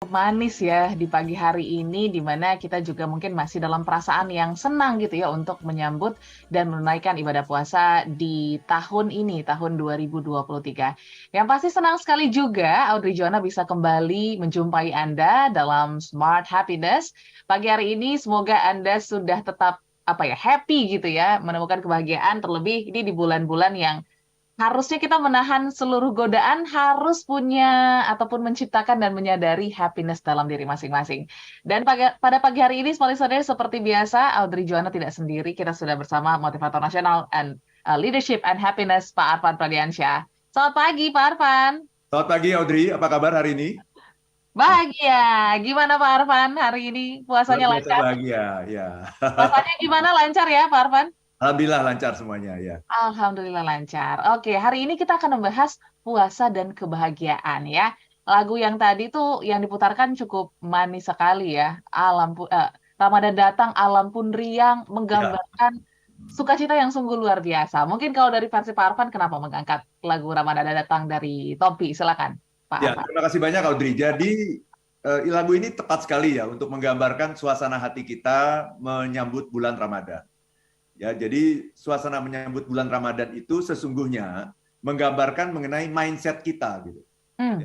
cukup manis ya di pagi hari ini, di mana kita juga mungkin masih dalam perasaan yang senang gitu ya untuk menyambut dan menunaikan ibadah puasa di tahun ini, tahun 2023. Yang pasti senang sekali juga Audrey Joanna bisa kembali menjumpai Anda dalam Smart Happiness. Pagi hari ini semoga Anda sudah tetap happy gitu ya, menemukan kebahagiaan terlebih ini di bulan-bulan yang harusnya kita menahan seluruh godaan, harus punya ataupun menciptakan dan menyadari happiness dalam diri masing-masing. Dan pada pagi hari ini, Small Listener, seperti biasa, Audrey Joanna tidak sendiri. Kita sudah bersama motivator nasional and leadership and happiness, Pak Arfan Pradiansyah. Selamat pagi, Pak Arfan. Selamat pagi Audrey, apa kabar hari ini? Bahagia. Gimana Pak Arfan hari ini? Luar Puasanya biasa lancar? bahagia, ya. Puasanya gimana? Lancar ya, Pak Arfan? Alhamdulillah lancar semuanya, ya. Alhamdulillah lancar. Oke, hari ini kita akan membahas puasa dan kebahagiaan ya. Lagu yang tadi tuh yang diputarkan cukup manis sekali ya. Ramadan datang, alam pun riang, Ya, menggambarkan sukacita yang sungguh luar biasa. Mungkin kalau dari versi Pak Arfan, kenapa mengangkat lagu Ramadan datang dari Tompi? Silakan, Pak ya, Arfan. terima kasih banyak Audrey. Jadi lagu ini tepat sekali ya untuk menggambarkan suasana hati kita menyambut bulan Ramadan. Ya, jadi suasana menyambut bulan Ramadan itu sesungguhnya menggambarkan mengenai mindset kita gitu. Hmm,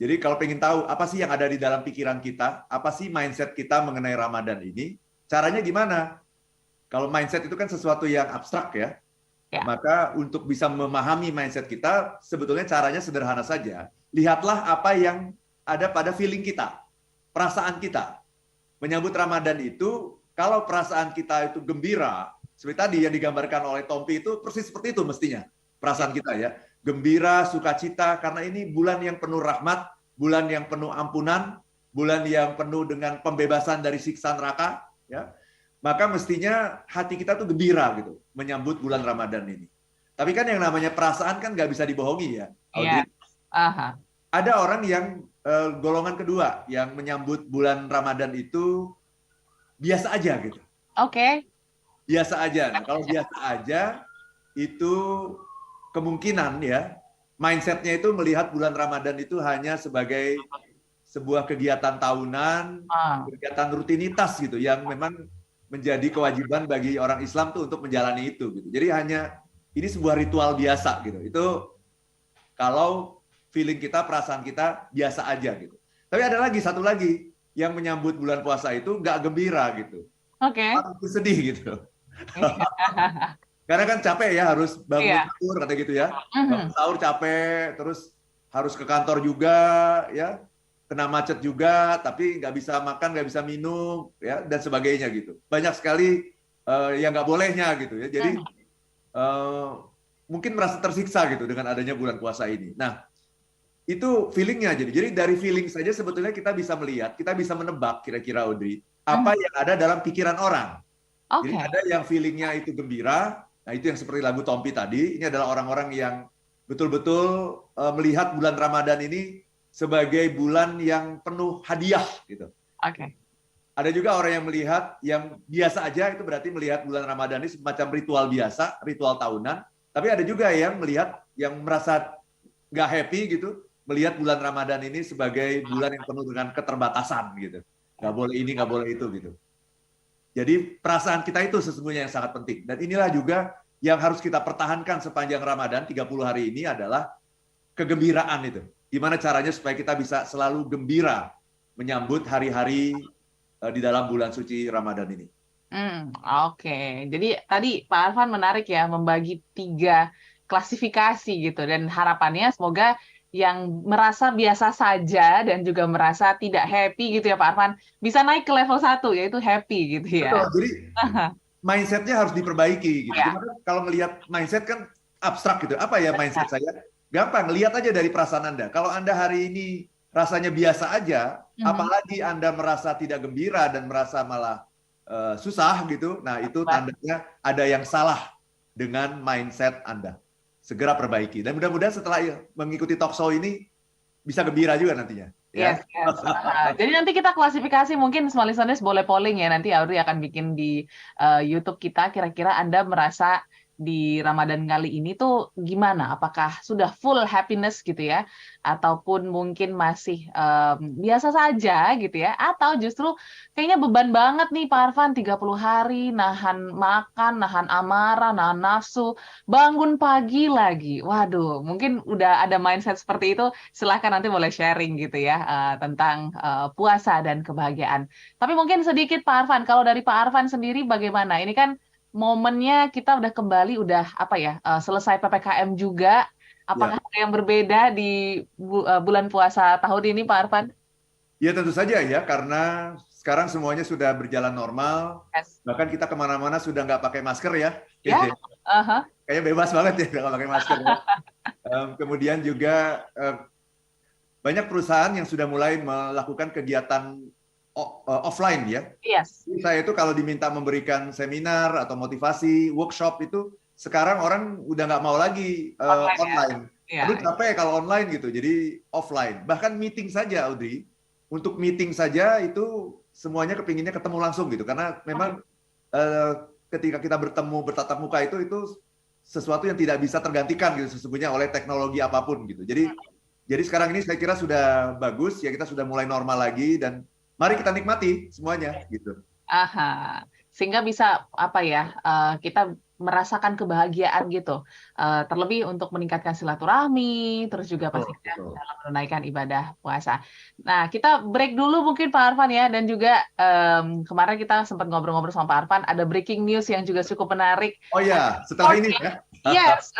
Jadi kalau pengen tahu apa sih yang ada di dalam pikiran kita, apa sih mindset kita mengenai Ramadan ini, caranya gimana? Kalau mindset itu kan sesuatu yang abstrak ya. ya. Maka untuk bisa memahami mindset kita, sebetulnya caranya sederhana saja. Lihatlah apa yang ada pada feeling kita, perasaan kita. Menyambut Ramadan itu, kalau perasaan kita itu gembira, seperti tadi yang digambarkan oleh Tompi itu persis seperti itu mestinya. Perasaan kita ya, gembira, sukacita, karena ini bulan yang penuh rahmat, bulan yang penuh ampunan, bulan yang penuh dengan pembebasan dari siksa neraka, ya. Maka mestinya hati kita tuh gembira gitu menyambut bulan Ramadan ini. Tapi kan yang namanya perasaan kan nggak bisa dibohongi ya, Iya. Audrey. Aha. Ada orang yang golongan kedua yang menyambut bulan Ramadan itu biasa aja gitu. Oke. Biasa aja. Nah, kalau biasa aja itu kemungkinan ya mindsetnya itu melihat bulan Ramadan itu hanya sebagai sebuah kegiatan tahunan, Ah, kegiatan rutinitas gitu yang memang menjadi kewajiban bagi orang Islam tuh untuk menjalani itu gitu. Jadi hanya ini sebuah ritual biasa gitu. Itu kalau feeling kita, perasaan kita biasa aja gitu. Tapi ada lagi satu lagi yang menyambut bulan puasa itu nggak gembira gitu. Oke. Aku sedih gitu. Karena kan capek ya harus bangun Iya. sahur kata gitu ya. Bangun Mhm. sahur capek, terus harus ke kantor juga ya, kena macet juga, tapi nggak bisa makan, nggak bisa minum ya dan sebagainya gitu. Banyak sekali yang nggak bolehnya gitu ya. Jadi Mhm. mungkin merasa tersiksa gitu dengan adanya bulan puasa ini. Nah, itu feelingnya jadi dari feeling saja sebetulnya kita bisa melihat, kita bisa menebak kira-kira Audrey apa Mhm. yang ada dalam pikiran orang. Jadi Oke. ada yang feelingnya itu gembira, nah itu yang seperti lagu Tompi tadi, ini adalah orang-orang yang betul-betul melihat bulan Ramadan ini sebagai bulan yang penuh hadiah gitu. Oke. Ada juga orang yang melihat yang biasa aja, itu berarti melihat bulan Ramadan ini semacam ritual biasa, ritual tahunan. Tapi ada juga yang melihat, yang merasa nggak happy gitu, melihat bulan Ramadan ini sebagai bulan yang penuh dengan keterbatasan gitu. Nggak boleh ini, nggak boleh itu gitu. Jadi perasaan kita itu sesungguhnya yang sangat penting. Dan inilah juga yang harus kita pertahankan sepanjang Ramadan 30 hari ini adalah kegembiraan itu. Gimana caranya supaya kita bisa selalu gembira menyambut hari-hari di dalam bulan suci Ramadan ini. Oke. Jadi tadi Pak Arfan menarik ya, membagi 3 klasifikasi gitu dan harapannya semoga yang merasa biasa saja dan juga merasa tidak happy gitu ya Pak Arfan, bisa naik ke level 1 yaitu happy gitu Betul, ya. jadi mindsetnya harus diperbaiki gitu. Ya. Gimana kalau melihat mindset kan abstrak gitu. Apa ya mindset saya? Gampang, lihat aja dari perasaan Anda. Kalau Anda hari ini rasanya biasa aja, Mhm. apalagi Anda merasa tidak gembira dan merasa malah susah gitu, nah itu tandanya ada yang salah dengan mindset Anda. Segera perbaiki. Dan mudah-mudahan setelah mengikuti talk show ini bisa gembira juga nantinya. Yes, Ya. yes. Jadi nanti kita klasifikasi mungkin Small Listeners boleh polling ya nanti Audrey akan bikin di YouTube kita kira-kira Anda merasa di Ramadan kali ini tuh gimana? Apakah sudah full happiness gitu ya? Ataupun mungkin masih biasa saja gitu ya? Atau justru kayaknya beban banget nih Pak Arfan, 30 hari nahan makan, nahan amarah, nahan nafsu, bangun pagi lagi. Waduh, mungkin udah ada mindset seperti itu. Silahkan nanti boleh sharing gitu ya tentang puasa dan kebahagiaan. Tapi mungkin sedikit Pak Arfan, kalau dari Pak Arfan sendiri bagaimana? Ini kan momennya kita udah kembali, udah apa ya, selesai PPKM juga. Apakah Ya, ada yang berbeda di bulan puasa tahun ini, Pak Arfan? ya tentu saja ya, karena sekarang semuanya sudah berjalan normal. Yes. Bahkan kita kemana-mana sudah nggak pakai masker ya. Ya, aha. Kayaknya bebas banget ya nggak pakai masker. Ya. Kemudian juga banyak perusahaan yang sudah mulai melakukan kegiatan offline ya. Yes. Saya itu kalau diminta memberikan seminar atau motivasi, workshop itu sekarang orang udah nggak mau lagi online. Ya. Aduh capek kalau online gitu, jadi offline. Bahkan meeting saja, Audrey. Untuk meeting saja itu semuanya kepinginnya ketemu langsung gitu, karena memang ketika kita bertemu bertatap muka itu sesuatu yang tidak bisa tergantikan gitu sesungguhnya oleh teknologi apapun gitu. Jadi sekarang ini saya kira sudah bagus ya, kita sudah mulai normal lagi dan mari kita nikmati semuanya gitu. Aha, sehingga bisa apa ya, kita merasakan kebahagiaan gitu, terlebih untuk meningkatkan silaturahmi, terus juga pastinya dalam menunaikan ibadah puasa. Nah, kita break dulu mungkin Pak Arfan ya, dan juga kemarin kita sempat ngobrol-ngobrol sama Pak Arfan, ada breaking news yang juga cukup menarik. Oh ya, setelah ini ya. Yes,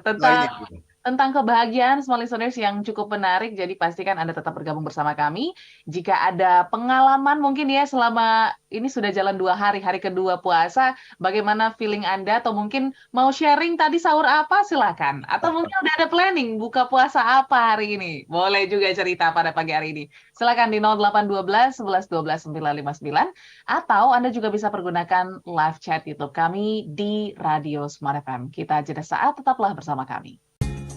Setelah ini. tentang kebahagiaan small listeners yang cukup menarik, jadi pastikan Anda tetap bergabung bersama kami. Jika ada pengalaman mungkin ya selama ini sudah jalan 2 hari, hari kedua puasa, bagaimana feeling Anda, atau mungkin mau sharing tadi sahur apa, silakan. Atau mungkin udah ada planning buka puasa apa hari ini, boleh juga cerita pada pagi hari ini. Silakan di 0812 11 12 959, atau Anda juga bisa pergunakan live chat YouTube kami di Radio Smart FM. Kita jeda saat, tetaplah bersama kami.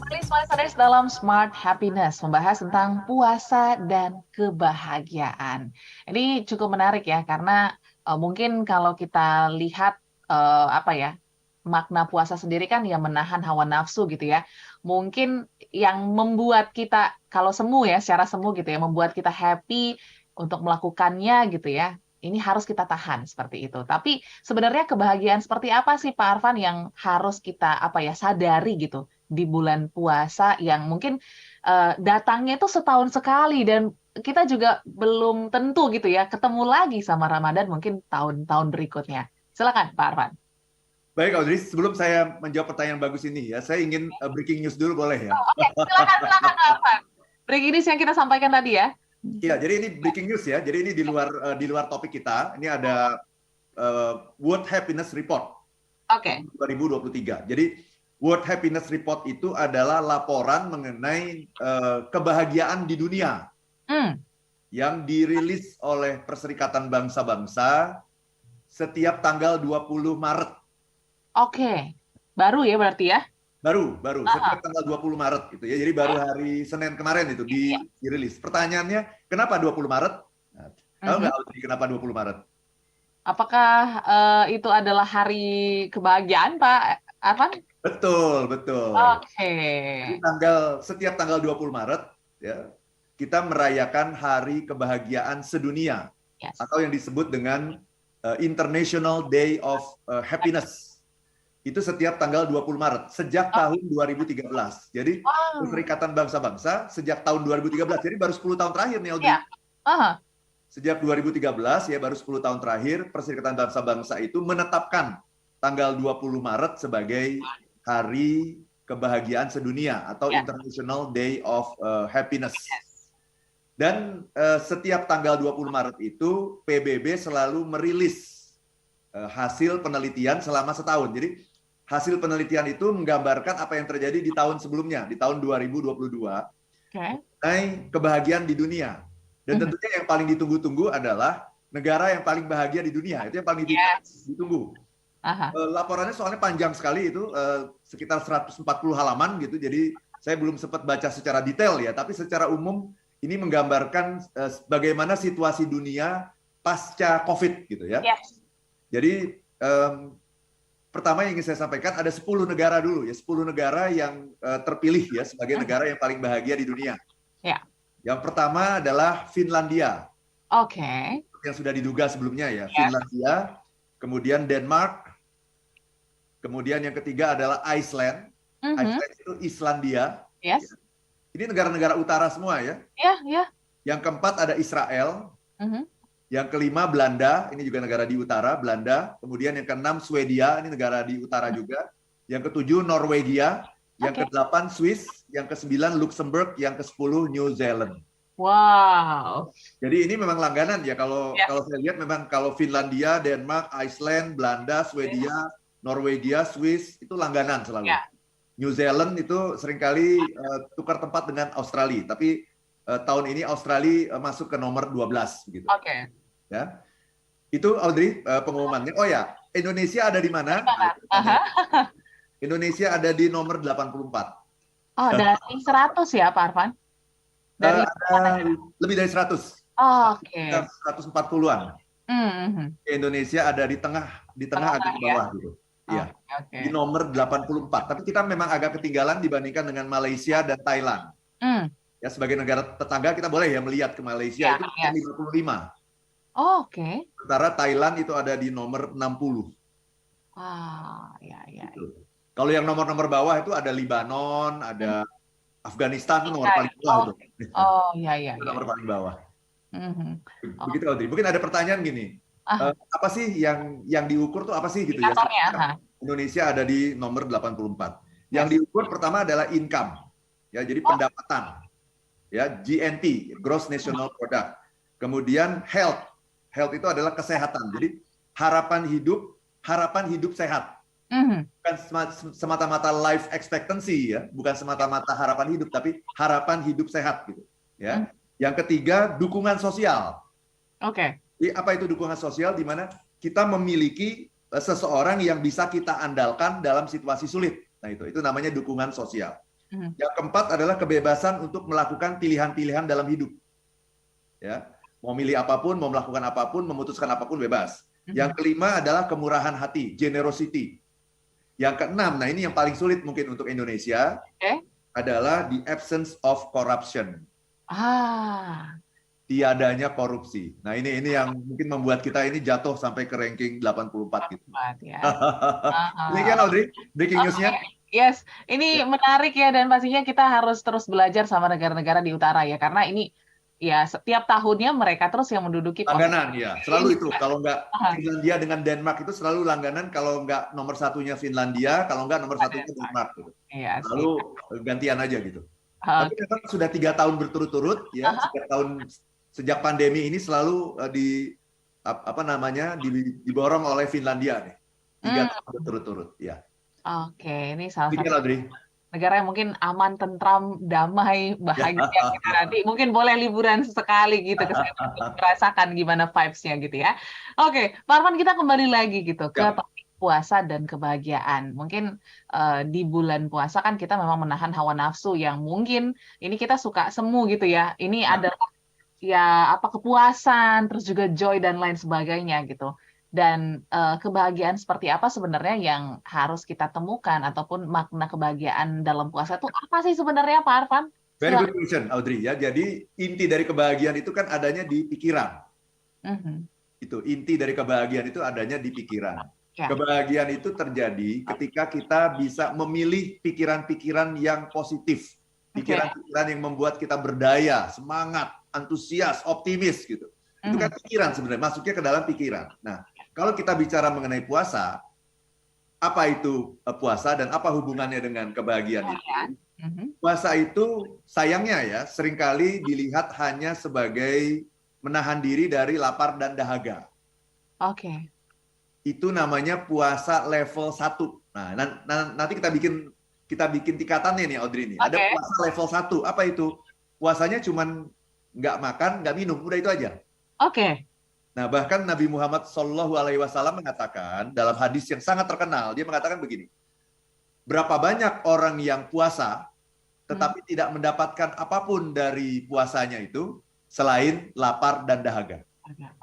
Smart Listeners dalam Smart Happiness membahas tentang puasa dan kebahagiaan. Ini cukup menarik ya, karena mungkin kalau kita lihat apa ya, makna puasa sendiri kan ya menahan hawa nafsu gitu ya. Mungkin yang membuat kita, kalau semu ya, secara semu gitu ya, membuat kita happy untuk melakukannya gitu ya. Ini harus kita tahan seperti itu. Tapi sebenarnya kebahagiaan seperti apa sih Pak Arfan yang harus kita apa ya sadari gitu di bulan puasa yang mungkin datangnya itu setahun sekali, dan kita juga belum tentu gitu ya ketemu lagi sama Ramadan mungkin tahun-tahun berikutnya. Silakan Pak Arfan. Baik Audrey, sebelum saya menjawab pertanyaan bagus ini ya, saya ingin breaking news dulu boleh ya? Oke, silakan Pak Arfan. Breaking news yang kita sampaikan tadi ya. Iya, jadi ini breaking news ya. Jadi ini di luar topik kita. Ini ada World Happiness Report. Oke. 2023. Jadi World Happiness Report itu adalah laporan mengenai kebahagiaan di dunia yang dirilis oleh Perserikatan Bangsa-Bangsa setiap tanggal 20 Maret. Oke. Baru ya berarti ya? Baru setiap tanggal 20 Maret gitu ya. Jadi baru hari Senin kemarin itu dirilis. Pertanyaannya, kenapa 20 Maret? Nah, tahu nggak Audrey kenapa 20 Maret? Apakah itu adalah hari kebahagiaan Pak Arfan? Betul. Oke. Setiap tanggal 20 Maret ya, kita merayakan Hari Kebahagiaan Sedunia. Yes. Atau yang disebut dengan International Day of Happiness. Itu setiap tanggal 20 Maret sejak tahun 2013. Jadi Perserikatan Bangsa-Bangsa sejak tahun 2013. Jadi baru 10 tahun terakhir nih Audrey. Yeah. Sejak 2013 ya, baru 10 tahun terakhir Perserikatan Bangsa-Bangsa itu menetapkan tanggal 20 Maret sebagai Hari Kebahagiaan Sedunia atau International Day of Happiness. Dan setiap tanggal 20 Maret itu PBB selalu merilis hasil penelitian selama setahun. Jadi hasil penelitian itu menggambarkan apa yang terjadi di tahun sebelumnya, di tahun 2022, mengenai kebahagiaan di dunia. Dan tentunya yang paling ditunggu-tunggu adalah negara yang paling bahagia di dunia. Itu yang paling ditunggu. Laporannya soalnya panjang sekali itu, sekitar 140 halaman gitu. Jadi saya belum sempat baca secara detail ya, tapi secara umum ini menggambarkan bagaimana situasi dunia pasca COVID gitu ya. Jadi pertama yang ingin saya sampaikan ada 10 negara dulu ya, 10 negara yang terpilih ya sebagai negara yang paling bahagia di dunia. Ya. Yang pertama adalah Finlandia. Oke. Yang sudah diduga sebelumnya ya, Yes. Finlandia, kemudian Denmark, kemudian yang ketiga adalah Iceland. Iceland itu Islandia. Yes. Ini negara-negara utara semua ya. Ya. Yang keempat ada Israel. Yang kelima Belanda, ini juga negara di utara, Belanda. Kemudian yang keenam Swedia, ini negara di utara juga. Yang ketujuh Norwegia. Yang kedelapan Swiss. Yang kesembilan Luxembourg. Yang ke-10 New Zealand. Wow. Jadi ini memang langganan ya. Kalau saya lihat memang kalau Finlandia, Denmark, Iceland, Belanda, Swedia, Norwegia, Swiss itu langganan selalu. New Zealand itu seringkali tukar tempat dengan Australia. Tapi tahun ini Australia masuk ke nomor 12 gitu. Oke. Ya. Itu Audrey pengumumannya. Oh ya, Indonesia ada di mana? Indonesia ada di nomor 84. Oh, dari 100 ya, Pak Arfan? Dari lebih dari 100. Oke. 140-an. Indonesia ada di tengah agak ke bawah gitu. Iya. Di nomor 84. Tapi kita memang agak ketinggalan dibandingkan dengan Malaysia dan Thailand. Ya, sebagai negara tetangga kita boleh ya melihat ke Malaysia itu 55. Oke. Sementara Thailand itu ada di nomor 60. Ya. Gitu. Kalau yang nomor-nomor bawah itu ada Libanon, ada Afghanistan itu nomor paling bawah itu. Iya. Nomor paling bawah. Begitu Audrey. Mungkin ada pertanyaan gini. Apa sih yang diukur tuh apa sih gitu ya? Indonesia ada di nomor 84. Yang diukur pertama adalah income. Ya, jadi pendapatan. Ya, GNP, Gross National Product. Kemudian health. Health itu adalah kesehatan. Jadi harapan hidup sehat. Bukan semata-mata life expectancy ya, bukan semata-mata harapan hidup, tapi harapan hidup sehat gitu. Ya. Yang ketiga, dukungan sosial. Jadi apa itu dukungan sosial? Di mana kita memiliki seseorang yang bisa kita andalkan dalam situasi sulit. Nah itu namanya dukungan sosial. Yang keempat adalah kebebasan untuk melakukan pilihan-pilihan dalam hidup. Ya, mau milih apapun, mau melakukan apapun, memutuskan apapun bebas. Yang kelima adalah kemurahan hati, generosity. Yang keenam, nah ini yang paling sulit mungkin untuk Indonesia, adalah the absence of corruption. Tiadanya korupsi. Nah ini yang mungkin membuat kita ini jatuh sampai ke ranking 84 gitu. Ini kan Audrey, breaking news-nya. Yes, ini menarik ya, dan pastinya kita harus terus belajar sama negara-negara di utara ya, karena ini ya setiap tahunnya mereka terus yang menduduki langganan ya, selalu itu. Kalau nggak Finlandia dengan Denmark itu selalu langganan, kalau nggak nomor satunya Finlandia, kalau nggak nomor satunya Denmark gitu. Lalu gantian aja gitu. Tapi memang sudah 3 tahun berturut-turut ya, sejak pandemi ini selalu diborong oleh Finlandia nih. 3 tahun berturut-turut ya. Ini salah satu negara yang mungkin aman, tentram, damai, bahagia kita nanti. Mungkin boleh liburan sesekali gitu ke sana untuk merasakan gimana vibes-nya gitu ya. Pak Arfan, kita kembali lagi gitu ke topik puasa dan kebahagiaan. Mungkin di bulan puasa kan kita memang menahan hawa nafsu yang mungkin ini kita suka semu gitu ya. Ini adalah ya kepuasan, terus juga joy dan lain sebagainya gitu. Dan kebahagiaan seperti apa sebenarnya yang harus kita temukan, ataupun makna kebahagiaan dalam puasa itu apa sih sebenarnya, Pak Arfan? Very good question, Audrey ya. Jadi inti dari kebahagiaan itu kan adanya di pikiran. Itu inti dari kebahagiaan itu adanya di pikiran. Kebahagiaan itu terjadi ketika kita bisa memilih pikiran-pikiran yang positif, pikiran-pikiran yang membuat kita berdaya, semangat, antusias, optimis gitu. Itu kan pikiran sebenarnya, masuknya ke dalam pikiran. Nah, kalau kita bicara mengenai puasa, apa itu puasa dan apa hubungannya dengan kebahagiaan itu? Puasa itu sayangnya ya, seringkali dilihat hanya sebagai menahan diri dari lapar dan dahaga. Itu namanya puasa level 1. Nah, nanti kita bikin tingkatannya nih, Audrey nih. Ada puasa level 1. Apa itu? Puasanya cuman nggak makan, nggak minum, udah itu aja. Nah, bahkan Nabi Muhammad SAW mengatakan dalam hadis yang sangat terkenal, dia mengatakan begini, berapa banyak orang yang puasa tetapi tidak mendapatkan apapun dari puasanya itu selain lapar dan dahaga.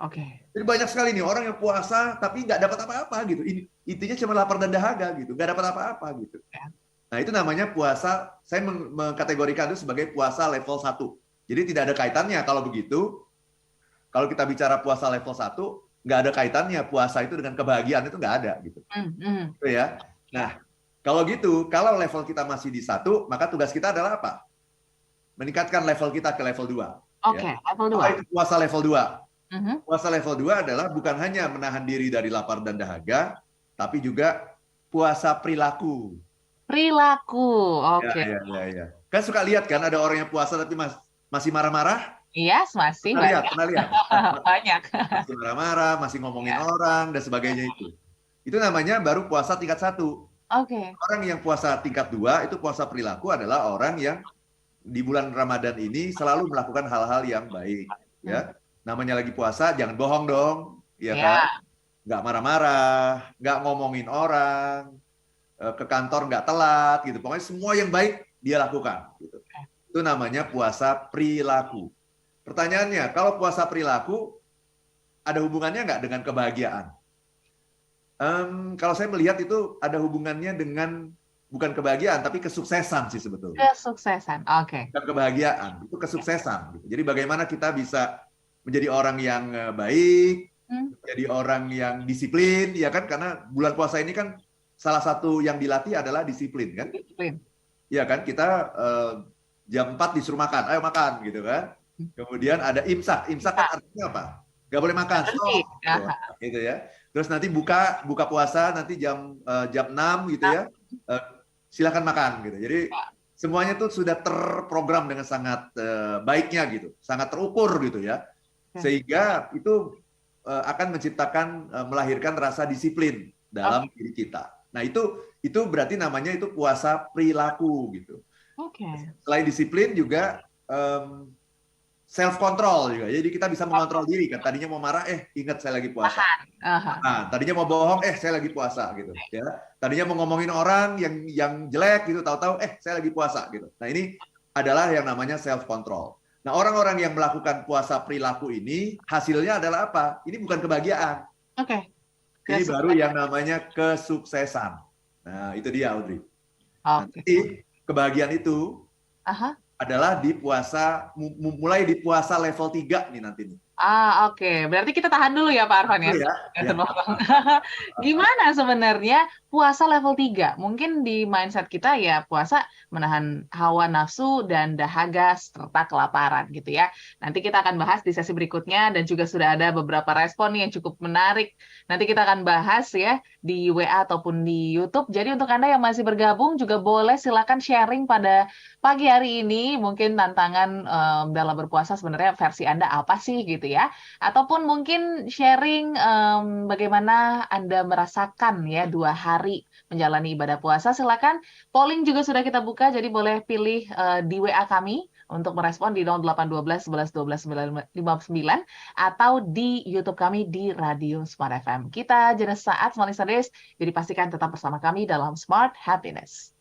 Oke. Jadi banyak sekali nih orang yang puasa tapi nggak dapat apa-apa gitu. Intinya cuma lapar dan dahaga gitu, nggak dapat apa-apa gitu. Ya. Nah itu namanya puasa, saya mengkategorikan itu sebagai puasa level 1. Jadi tidak ada kaitannya kalau begitu. Kalau kita bicara puasa level 1, nggak ada kaitannya puasa itu dengan kebahagiaan, itu nggak ada gitu. Gitu ya. Nah, kalau gitu, kalau level kita masih di 1, maka tugas kita adalah apa? Meningkatkan level kita ke level 2. Oke, Ya. level 2. Apa itu puasa level 2? Puasa level 2 adalah bukan hanya menahan diri dari lapar dan dahaga, tapi juga puasa perilaku. Perilaku, oke. Ya. Kan suka lihat kan ada orang yang puasa tapi masih marah-marah? Iya, masih banyak. Pernah lihat? Banyak. Masih marah-marah, masih ngomongin orang dan sebagainya itu. Itu namanya baru puasa tingkat 1. Oke. Orang yang puasa tingkat 2 itu puasa perilaku adalah orang yang di bulan Ramadan ini selalu melakukan hal-hal yang baik, ya. Namanya lagi puasa, jangan bohong dong, ya kan? Nggak marah-marah, nggak ngomongin orang, ke kantor nggak telat, gitu. Pokoknya semua yang baik dia lakukan. Gitu. Itu namanya puasa perilaku. Pertanyaannya, kalau puasa perilaku ada hubungannya nggak dengan kebahagiaan? Kalau saya melihat itu ada hubungannya dengan bukan kebahagiaan, tapi kesuksesan sih sebetulnya. Kesuksesan, oke. Bukan kebahagiaan, itu kesuksesan. Gitu. Jadi bagaimana kita bisa menjadi orang yang baik, menjadi orang yang disiplin, ya kan? Karena bulan puasa ini kan salah satu yang dilatih adalah disiplin, kan? Disiplin. Ya kan? Kita jam 4 disuruh makan, ayo makan, gitu kan? Kemudian ada imsak. Imsak kan artinya apa? Gak boleh makan, stop. Gitu ya. Terus nanti buka puasa nanti jam 6 gitu ya. Silakan makan gitu. Jadi semuanya tuh sudah terprogram dengan sangat baiknya gitu, sangat terukur gitu ya. Sehingga itu akan menciptakan melahirkan rasa disiplin dalam diri kita. Nah, itu berarti namanya itu puasa perilaku gitu. Selain disiplin juga self control juga. Jadi kita bisa mengontrol diri kan. Tadinya mau marah, ingat saya lagi puasa. Nah, tadinya mau bohong, saya lagi puasa gitu. Ya. Tadinya mau ngomongin orang yang jelek gitu, tahu-tahu, saya lagi puasa gitu. Nah, ini adalah yang namanya self control. Nah, orang-orang yang melakukan puasa perilaku ini hasilnya adalah apa? Ini bukan kebahagiaan. Ini baru yang namanya kesuksesan. Nah, itu dia, Audrey. Nanti kebahagiaan itu adalah di puasa, mulai di puasa level 3 nih nanti nih. Oke. Berarti kita tahan dulu ya Pak Arfan ya. Gimana sebenarnya puasa level 3? Mungkin di mindset kita ya puasa menahan hawa nafsu dan dahaga serta kelaparan gitu ya. Nanti kita akan bahas di sesi berikutnya dan juga sudah ada beberapa respon yang cukup menarik. Nanti kita akan bahas ya di WA ataupun di YouTube. Jadi untuk Anda yang masih bergabung juga boleh silakan sharing pada pagi hari ini. Mungkin tantangan dalam berpuasa sebenarnya versi Anda apa sih gitu ya, ataupun mungkin sharing bagaimana Anda merasakan ya 2 hari menjalani ibadah puasa. Silakan, polling juga sudah kita buka, jadi boleh pilih di WA kami untuk merespon di 0812 11 12 959 atau di YouTube kami di Radio Smart FM. Kita jeda saat Smart Listeners, jadi pastikan tetap bersama kami dalam Smart Happiness.